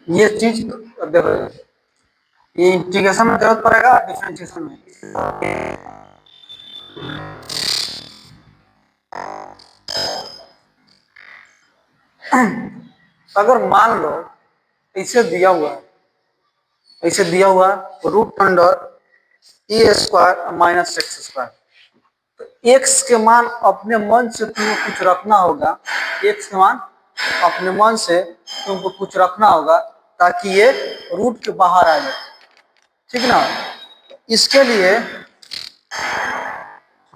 ये चीज देखो, ये इंटीग्रेशन में जरूरत पड़ेगा, डिफरेंशिएशन में। अगर मान लो इसे दिया हुआ है, इसे दिया हुआ रूट अंडर ए स्क्वायर माइनस एक्स स्क्वायर, तो एक्स के मान अपने मन से तुमको कुछ रखना होगा, एक्स के मान अपने मन से तुमको कुछ रखना होगा ताकि ये रूट के बाहर आ जाए, ठीक ना। इसके लिए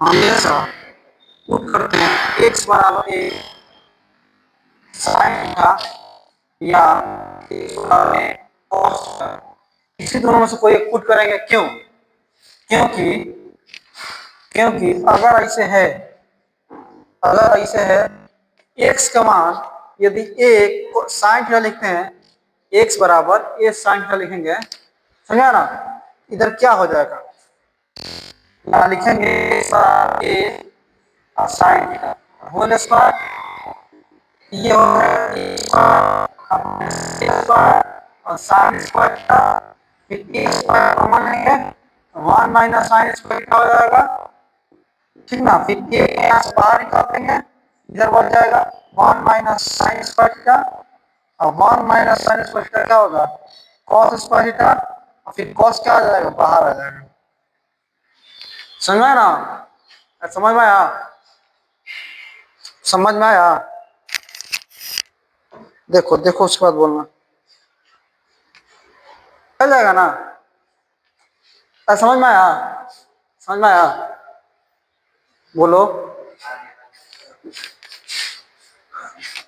हमेशा पुट करते हैं एक्स बराबर ए साइन थीटा या एक्स बराबर ए कॉस थीटा, इसी दोनों में से कोई एक पुट करेंगे। क्यों? क्योंकि क्योंकि अगर ऐसे है एक्स का मान, यदि ए को साइन थीटा लिखते हैं, एक्स बराबर ए साइन थीटा लिखेंगे, समझा ना, इधर क्या हो जाएगा, यहाँ लिखेंगे ए साइन थीटा होल स्क्वायर, ये हो और साइन स्क्वायर थीटा, फिर ए स्क्वायर कॉमन लेंगे, 1 माइनस साइन स्क्वायर थीटा हो जाएगा, ठीक ना। फिर ए यहाँ से बाहर निकाल देंगे, इधर बढ़ जाएगा 1 माइनस साइन स्क्वायर थीटा, और 1 माइनस साइन स्क्वायर थीटा क्या होगा, कॉस स्क्वायर थीटा, और फिर कॉस क्या आ जाएगा, बाहर आ जाएगा। समझ में ना? समझ में आया? समझ में आया? देखो देखो उसके बाद बोलना, चल जाएगा ना? समझ में आया? समझ में आया? बोलो।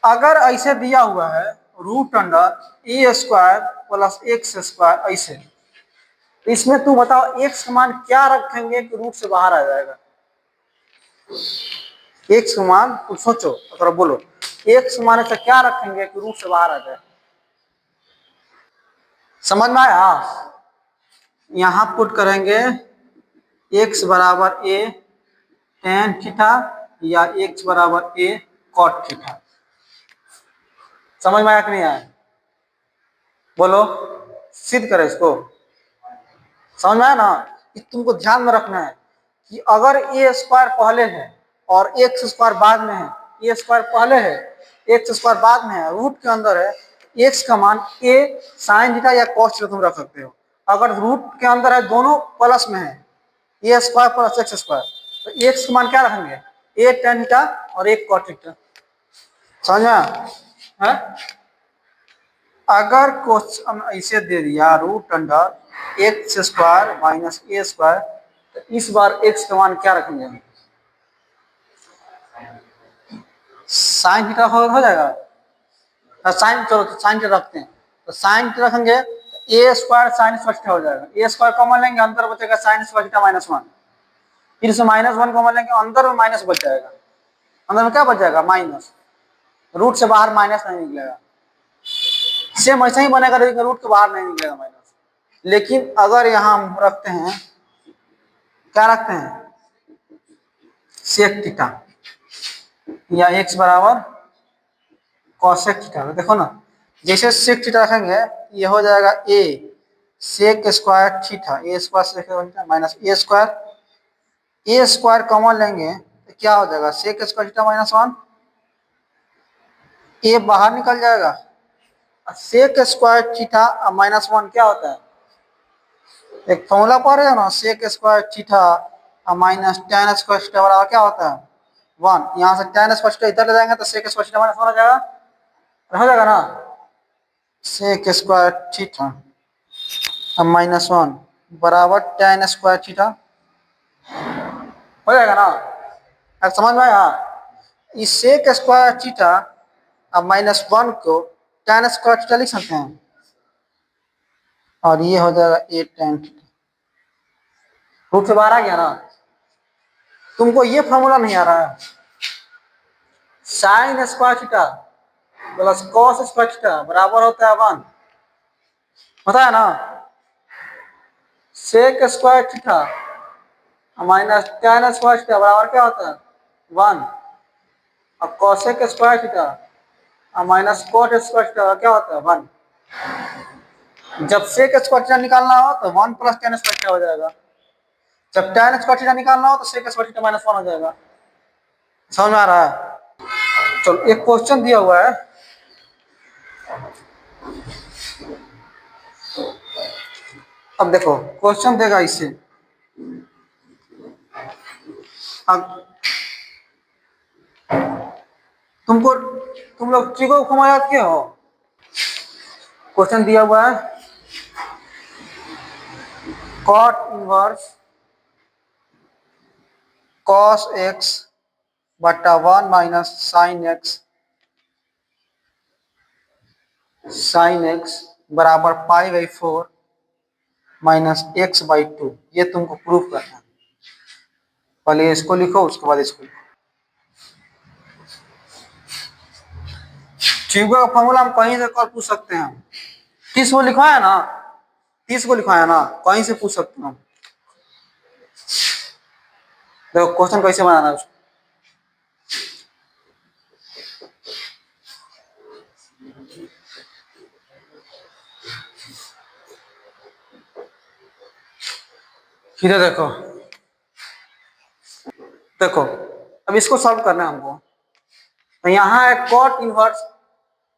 अगर ऐसे दिया हुआ है रूट अंडर ए स्क्वायर प्लस एक्स स्क्वायर, ऐसे, इसमें तू बताओ एक्स का मान क्या रखेंगे कि रूट से बाहर आ जाएगा। एक्स का मान तुम सोचो, अगर बोलो एक्स मान से क्या रखेंगे कि रूट से बाहर आ जाए। समझ में आया? यहां पुट करेंगे एक्स बराबर ए टेन थीटा या एक्स बराबर ए कॉट थीटा। समझ में आया कि नहीं आया? बोलो, सिद्ध करें इसको। समझ में आया ना? तुमको ध्यान में रखना है कि अगर ए स्क्वायर पहले है और एक्स स्क्वायर बाद में है, ए स्क्वायर पहले है एक्स स्क्वायर बाद में है, रूट के अंदर है, एक्स का मान ए साइन थीटा या कॉस थीटा तुम रख सकते हो। अगर रूट के अंदर है, दोनों प्लस में है, ए स्क्वायर प्लस एक्स स्क्वायर, तो एक्स का मान क्या रखेंगे, ए टेन थीटा और एक कॉट थीटा। समझ में? अगर क्वेश्चन ऐसे दे दिया root under X square minus A square, तो इस बार एक्स का मान क्या रखेंगे, साइन थीटा हो जाएगा। साइन, चलो साइन थीटा रखते हैं, तो साइन थीटा रखेंगे, ए स्क्वायर साइन स्क्वायर थीटा हो जाएगा, ए स्क्वायर कॉमन लेंगे, अंदर बचेगा साइन स्क्वायर थीटा माइनस 1, फिर से माइनस 1 कॉमन लेंगे, अंदर में माइनस बच जाएगा, अंदर में क्या बच जाएगा, माइनस, रूट से बाहर माइनस नहीं निकलेगा। सेम ऐसा ही बनेगा, लेकिन रूट के बाहर नहीं निकलेगा माइनस। लेकिन अगर यहाँ हम रखते हैं, क्या रखते हैं, सेक थीटा या एक्स बराबर कॉसेक थीटा, देखो ना, जैसे सेक थीटा रखेंगे ये हो जाएगा ए सेक square theta, A square sec minus A square common लेंगे तो क्या हो जाएगा, सेक स्क्वायर थीटा माइनस 1, ए बाहर निकल जाएगा, सेक स्क्वायर थीटा माइनस 1 क्या होता है, एक फॉर्मूला पढ़ रहे हो ना, sec square theta minus tan square theta बराबर क्या होता है, 1। यहाँ से टेन स्क्वायर थीटा इधर ले जाएंगे तो सेक स्क्वायर थीटा माइनस 1 हो जाएगा ना, सेक स्क्वायर थीटा माइनस 1 बराबर टेन स्क्वायर थीटा हो जाएगा ना। अब समझ में आया? इस सेक स्क्वायर थीटा माइनस 1 को टेन स्क्वायर थीटा लिख सकते हैं, और ये हो जाएगा ए टेन थीटा, रूट से बाहर आ गया ना। तुमको ये फॉर्मूला नहीं आ रहा है, sine square theta plus cos square theta बराबर होता है 1, होता है ना। Sec square theta minus tan square theta बराबर क्या होता है, 1, और cosec square theta minus cot square theta क्या होता है, 1। जब सेक स्क्वायर थीटा निकालना हो तो 1 प्लस टेन स्क्वायर थीटा हो जाएगा। जब tan स्क्वायर थीटा निकालना हो तो सेक स्क्वायर थीटा माइनस 1 हो जाएगा। समझ में आ रहा है? चलो एक क्वेश्चन दिया हुआ है, अब देखो क्वेश्चन देगा इससे। अब तुम लोग ट्रिगो को याद किए हो? क्वेश्चन दिया हुआ है cot इनवर्स cos x बटा 1 माइनस साइन एक्स बराबर पाई बाई 4 माइनस एक्स बाई 2। ये तुमको प्रूफ करना है। पहले इसको लिखो उसके बाद इसको लिखो। ट्रिगो का फॉर्मूला हम कहीं से कल पूछ सकते हैं। 30 को लिखवाया ना, 30 को लिखवाया ना, कहीं से पूछ सकते हैं। देखो क्वेश्चन कैसे बनाना है उसको। इधर देखो, देखो अब इसको सॉल्व करना है हमको। तो यहाँ है कॉट इनवर्स,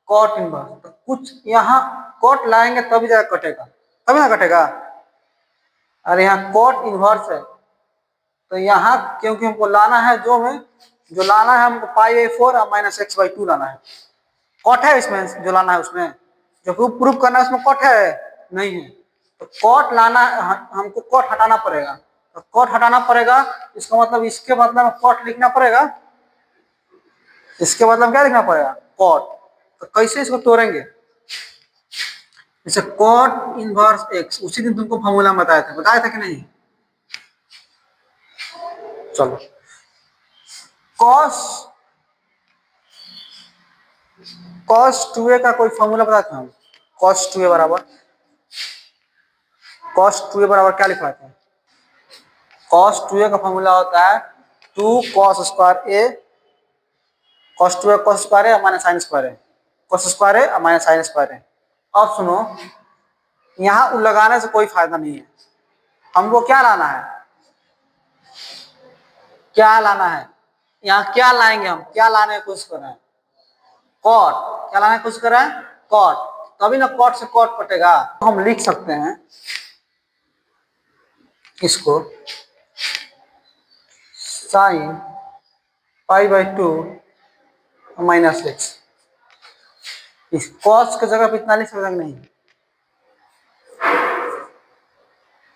कॉट इनवर्स तो कुछ यहाँ कॉट लाएंगे तभी जाकर कटेगा, तभी ना कटेगा। अरे यहाँ कॉट इनवर्स है तो यहाँ क्योंकि हमको लाना है जो लाना है हमको पाई बाई 4 और माइनस एक्स बाई 2 लाना है। कॉट है इसमें, जो लाना है उसमें, जो प्रूफ करना है उसमें कॉट है नहीं है। तो कॉट लाना हमको, कॉट हटाना पड़ेगा। तो कॉट हटाना पड़ेगा, इसका मतलब इसके बदले कॉट लिखना पड़ेगा। इसके मतलब क्या लिखना पड़ेगा? कॉट। तो कैसे इसको तोड़ेंगे? जैसे कॉट इनवर्स एक्स, उसी दिन तुमको फॉर्मूला बताया था कि नहीं? चलो कॉस कॉस 2a का कोई फॉर्मूला बताते हैं हम। कॉस 2a बराबर क्या लिखवाते हैं? कॉस 2a का फॉर्मूला होता है 2 कॉस स्क्वायर ए, कॉस 2a कॉस स्क्वायर है माइनस साइन स्क्वायर है, कॉस स्क्वायर है माइनस साइन स्क्वायर है। अब सुनो, यहाँ लगाने से कोई फायदा नहीं है। हमको क्या लाना है? क्या लाना है? यहाँ क्या लाएंगे हम? क्या लाने की कोशिश कर रहे हैं? कॉट। क्या लाने की कोशिश कर रहे हैं? कॉट। तभी ना कॉट से कॉट कटेगा। हम लिख सकते हैं इसको sine pi by 2 minus x. इस कॉस की जगह पे इतना लिख सकते हैं नहीं?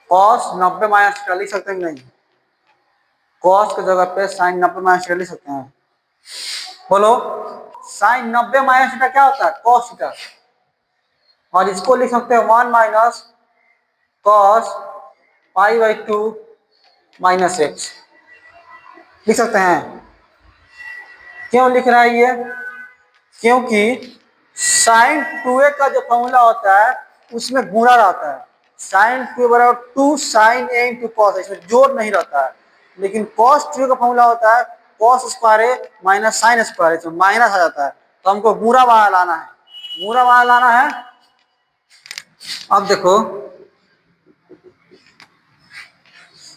कॉस 90 माइनस थीटा लिख सकते हैं नहीं? कॉस की जगह पे साइन 90 माइनस थीटा लिख सकते हैं? बोलो, साइन 90 माइनस थीटा क्या होता है? Cos theta. और इसको लिख सकते हैं 1 minus cos pi by 2 minus x, लिख सकते हैं। क्यों लिख रहा है ये? क्योंकि साइन 2a का जो फॉर्मूला होता है उसमें गुणा रहता है। साइन 2 बराबर 2 साइन a इंटू कॉस, इसमें जोड़ नहीं रहता है। लेकिन कॉस 2 का फॉर्मूला होता है कॉस स्क्वायर ए माइनस साइन स्क्वायर, इसमें माइनस आ जाता है। तो हमको गुणा वाला लाना है, गुणा वाला लाना है। अब देखो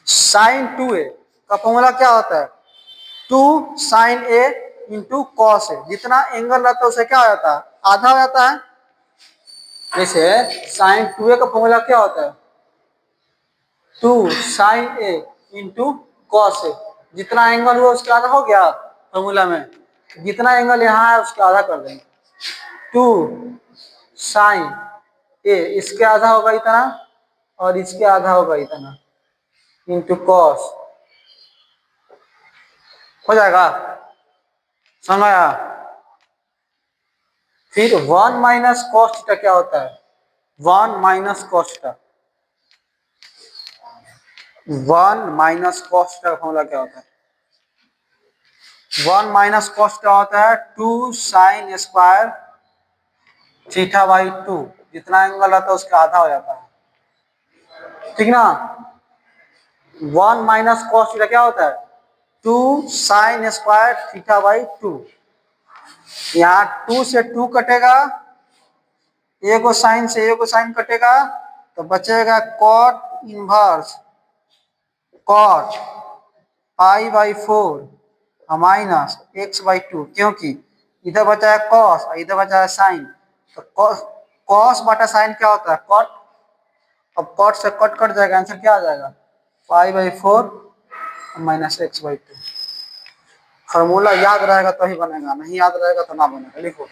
साइन 2a का फॉर्मूला क्या होता है? 2 sign a into cos A. जितना एंगल रहता है उसे क्या हो जाता है? आधा हो जाता है। जैसे साइन 2a का फॉर्मूला क्या होता है? 2 sign A into cos A. जितना एंगल हुआ उसका आधा हो गया फॉर्मूला में। जितना एंगल यहाँ है उसका आधा कर देंगे। 2 साइन ए, इसके आधा होगा इतना और इसके आधा होगा इतना इंटू कॉस, हो जाएगा। समझ आया? फिर 1 माइनस कॉस थीटा क्या होता है? 1 minus cos theta, 1 minus cos theta का फॉर्मूला क्या होता है? 1 माइनस कॉस थीटा होता है 2 साइन स्क्वायर थीटा बाई 2। जितना एंगल रहता है उसका आधा हो जाता है, ठीक ना? 1 माइनस कॉस थीटा क्या होता है? 2 साइन स्क्वायर थीटा बाई 2। यहाँ 2 से 2 कटेगा, ए को साइन से ए को साइन कटेगा तो बचेगा cot inverse cot pi by 4 minus x by 2, क्योंकि इधर बचा है कॉस और इधर बचा है साइन। तो कॉस बटा साइन क्या होता है? कॉट। अब कॉट से कट कट जाएगा, आंसर क्या आ जाएगा? पाई by 4 minus x by 2। Formula याद रहेगा तो ही बनेगा, नहीं याद रहेगा तो ना बनेगा। लिखो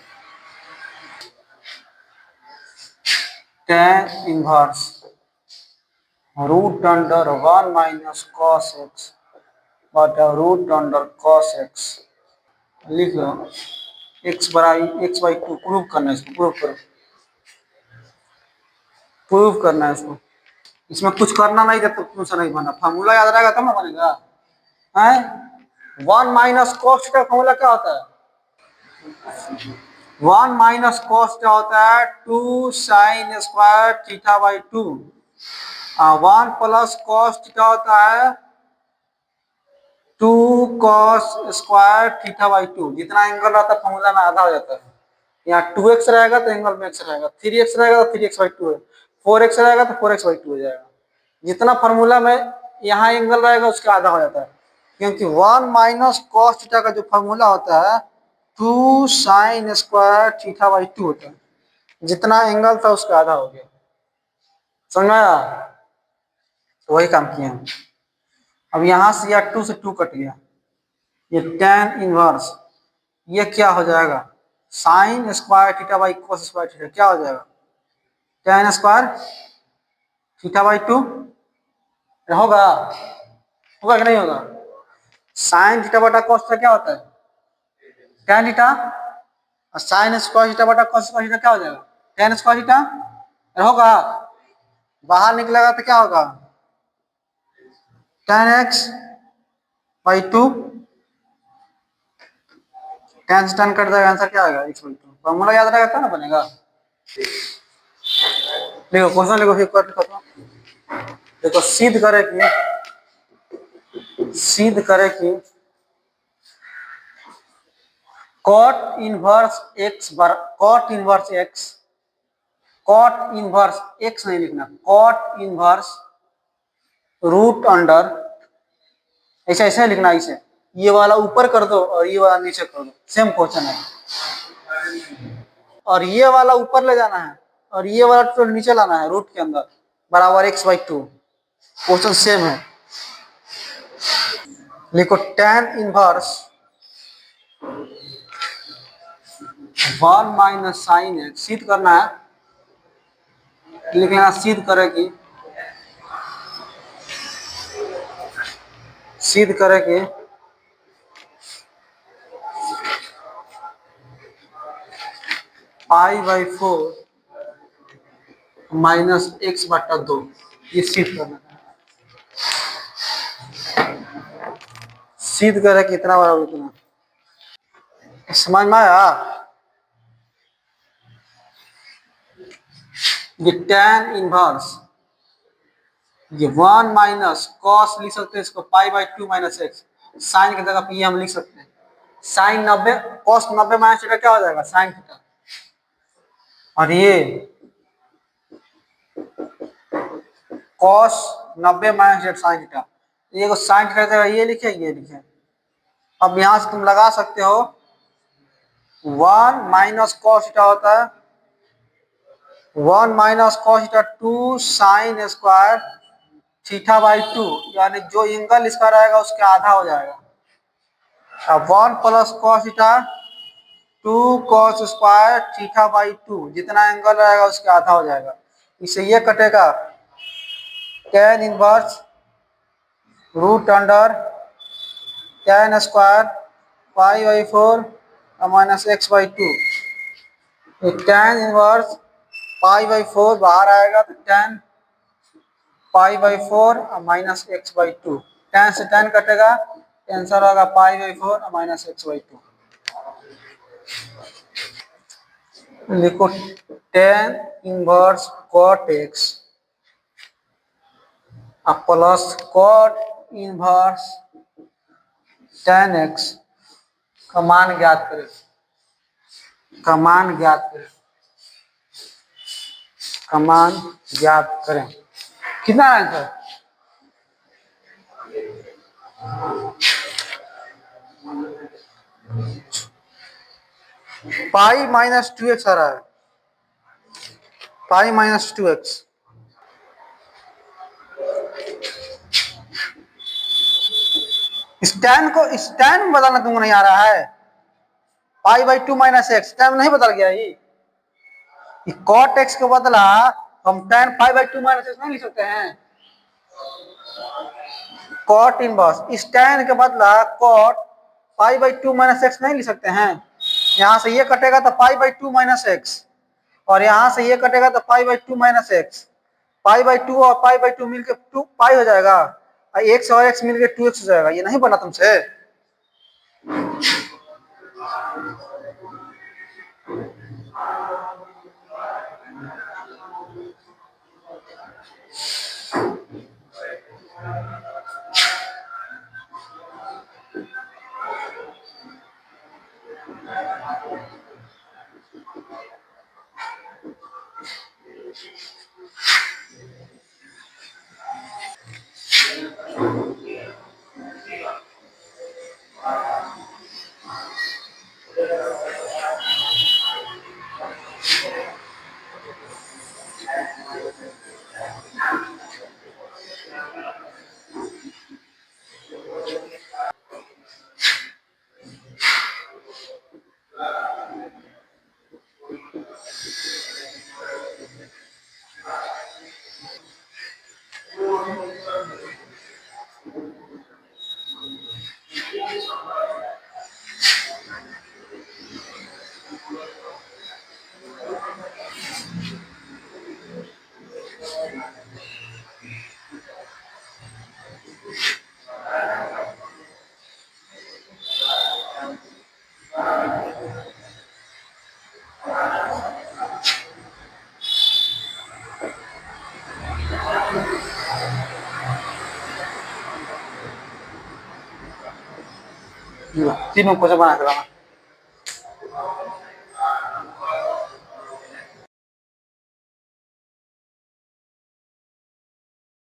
tan inverse root under 1 minus cos x बटा रूट अंडर कॉस एक्स। लिख लो एक्स बाई 2। प्रूव करना है इसको, प्रूव करो, प्रूव करना है इसको। इसमें कुछ करना नहीं जब तक तुमसे नहीं बना। फॉर्मूला याद रहेगा तब ना बनेगा। है 1 माइनस कॉस का फॉर्मूला क्या होता है? 1 माइनस कॉस क्या होता है? 2 sign square theta by 2। 1 plus cos क्या होता है? 2 कॉस स्क्वायर थीटा बाई 2। जितना एंगल रहता है फॉर्मूला में आधा हो जाता है। यहाँ 2x रहेगा तो एंगल में x रहेगा, 3x रहेगा तो 3x बाई 2 है, 4x रहेगा तो 4x बाई 2 हो जाएगा। जितना फॉर्मूला में यहाँ एंगल रहेगा उसका आधा हो जाता है, क्योंकि 1 माइनस कॉस थीटा का जो फॉर्मूला होता है 2 साइन स्क्वायर थीटा बाई 2 होता है। जितना एंगल था उसका आधा हो गया। समझ में आया? तो वही काम किए हम। अब यहाँ से या 2 से 2 कट गया, ये tan इनवर्स ये क्या हो जाएगा? Sign square theta by cos square theta क्या हो जाएगा? tan स्क्वायर थीटा बाई 2 होगा, होगा कि नहीं होगा? साइन थीटा बटा कोस थीटा क्या होता है? tan theta. और साइन स्क्वायर थीटा बटा कोस स्क्वायर थीटा क्या हो जाएगा? tan square theta. होगा, बाहर निकलेगा तो क्या होगा? tan x by 2। tan से tan कट जाएगा, आंसर क्या आएगा? x by 2। फॉर्मूला याद रहेगा तब ना बनेगा। देखो क्वेश्चन लिखो फिर कट खत्म। देखो सिद्ध करे कि cot inverse x cot inverse x नहीं लिखना, कॉट इनवर्स रूट अंडर, ऐसा ऐसे लिखना। इसे ये वाला ऊपर कर दो और ये वाला नीचे कर दो, सेम क्वेश्चन है। और ये वाला ऊपर ले जाना है और ये वाला तो नीचे लाना है रूट के अंदर, बराबर एक्स बाई 2। क्वेश्चन सेम है। लिखो tan inverse 1 minus sine x. सिद्ध करना है, लिख लेना सिद्ध करेगी, सिद्ध करेगी पाई बाई 4 माइनस एक्स बटा 2। ये सिद्ध करना है। सिद्ध करे कितना बराबर इतना। समझ में आया? ये tan इनवर्स ये 1 माइनस कॉस लिख सकते हैं इसको pi by 2 minus x. Sine की जगह पे ये हम लिख सकते हैं साइन 90 कॉस 90 माइनस थीटा क्या हो जाएगा? Sine theta. और ये कॉस 90 माइनस साइन थीटा, ये को साइन थीटा जगह ये लिखे, ये लिखे। अब यहां से तुम लगा सकते हो 1 माइनस कॉस थीटा होता है 1 minus cos theta 2 sign square theta by 2, यानी जो एंगल इसका रहेगा उसके आधा हो जाएगा। अब 1 plus cos theta 2 cos square theta by 2, जितना एंगल रहेगा उसके आधा हो जाएगा। इससे ये कटेगा tan inverse root under tan square pi by 4 minus x by 2। tan inverse pi by 4 बाहर आएगा तो tan pi by 4 minus x by 2। tan से tan कटेगा, आंसर होगा pi by 4 minus x by 2। लिखो tan inverse cot x plus cot inverse tan x का मान ज्ञात करें, का मान ज्ञात करें। का मान ज्ञात करें। कितना आंसर? पाई माइनस 2x आ रहा है, पाई माइनस 2x। स्टैन में बताना तुमको नहीं आ रहा है? पाई बाई 2 माइनस एक्स स्टैन नहीं बदल गया ये कॉट एक्स के बदला हम tan pi by 2 minus x नहीं लिख सकते हैं? कॉट इनवर्स स्टैन के बदला cot pi by 2 minus x नहीं लिख सकते हैं? यहां से ये कटेगा तो पाई बाई 2 माइनस एक्स, और यहां से ये कटेगा तो पाई by 2 minus x. Pi by 2 और पाई बाई 2 मिलकर 2 पाई हो जाएगा, और एक्स और एक्स मिलकर 2x हो जाएगा। ये नहीं बना तुमसे? तीनों को बना कर लाना।